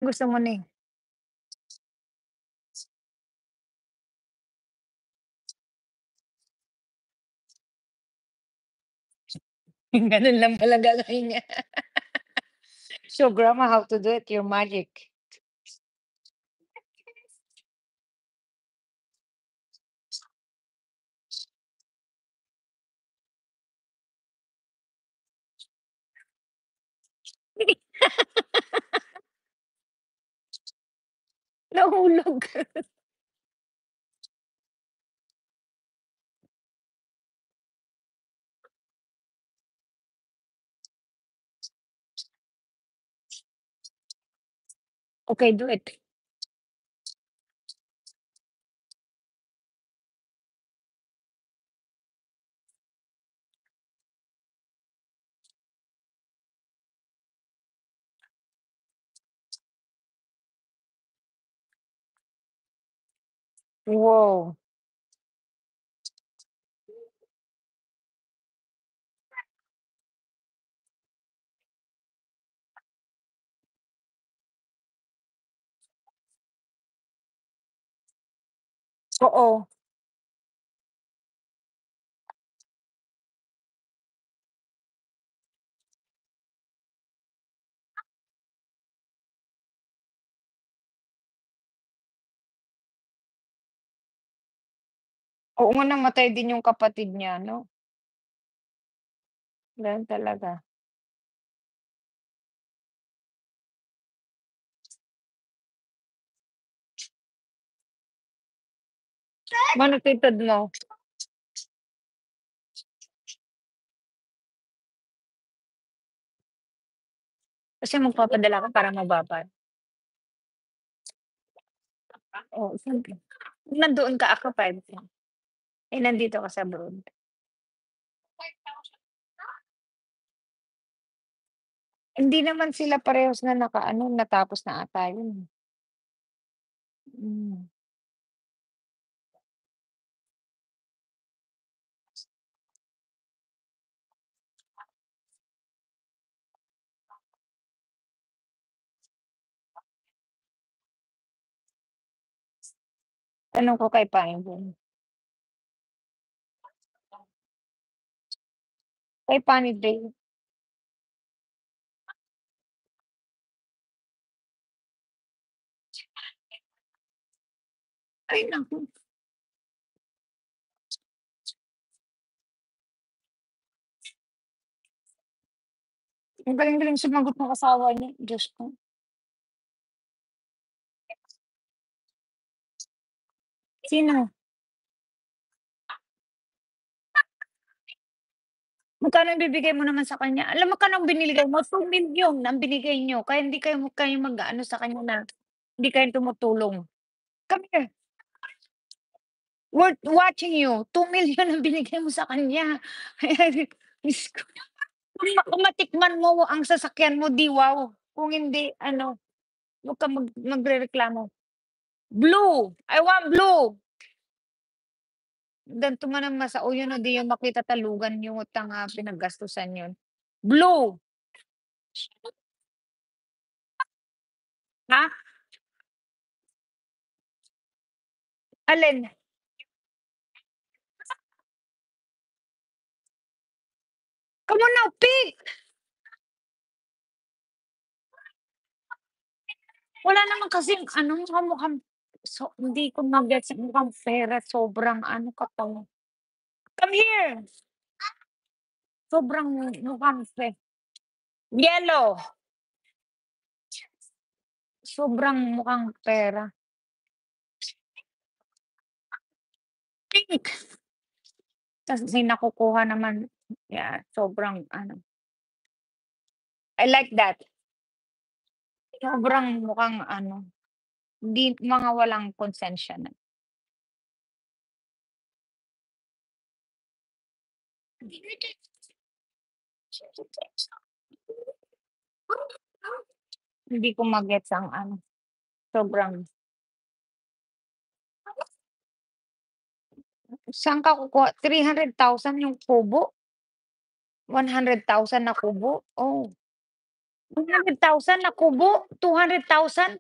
Gusto mo na, eh. Gano'n lang pala gagawin niya. Show grandma how to do it, your magic. Nahulog. Okey, do it. Wow, oo. Oo nga, namatay din yung kapatid niya 'no? Gano'n talaga. Malatid mo, kasi magpapadala ka para mababad. Oo, siyempre. Kung nandoon ka occupied ka, eh, nandito ka sa abroad. Hindi naman sila parehas na naka-ano, natapos na ata yun. Hmm. Tanong ko kay Pangboy. Kay Panny Day, ay naku, ang galing-galing sumagot ng asawa niya, Diyos ko. Sino? Magkano ibibigay mo naman sa kanya? Alam mo magkano ang binibigay mo, 2,000,000 ang binigay niyo, kaya hindi kayo mag-aano sa kanya na hindi kayo tumutulong. Come here, worth watching you, 2,000,000 ang binigay mo sa kanya. Diyos ko, kung matikman mo ang sasakyan mo, 'di wow. Kung hindi ano, wag kang magrereklamo. Blue, I want blue. Gan'to nga naman sa o yun o 'di yung makitatalugan yung utang, pinaggastusan yun. Blue, ha? Alin? Come on now, pick! Wala naman kasing ano, mukhang hindi ko ma-gets yung mukhang pera, sobrang ano ka pa. Come here, sobrang mukhang yellow, sobrang mukhang pera. Pink, tas may nakukuha naman, yeah, sobrang ano, I like that. Sobrang mukhang ano, hindi mga walang konsensya na. Hindi ko ma-gets ang ano, sobrang saan ka kukuha 300,000 yung kubo, 100,000 na kubo, oh. 100,000 na kubo, 200,000.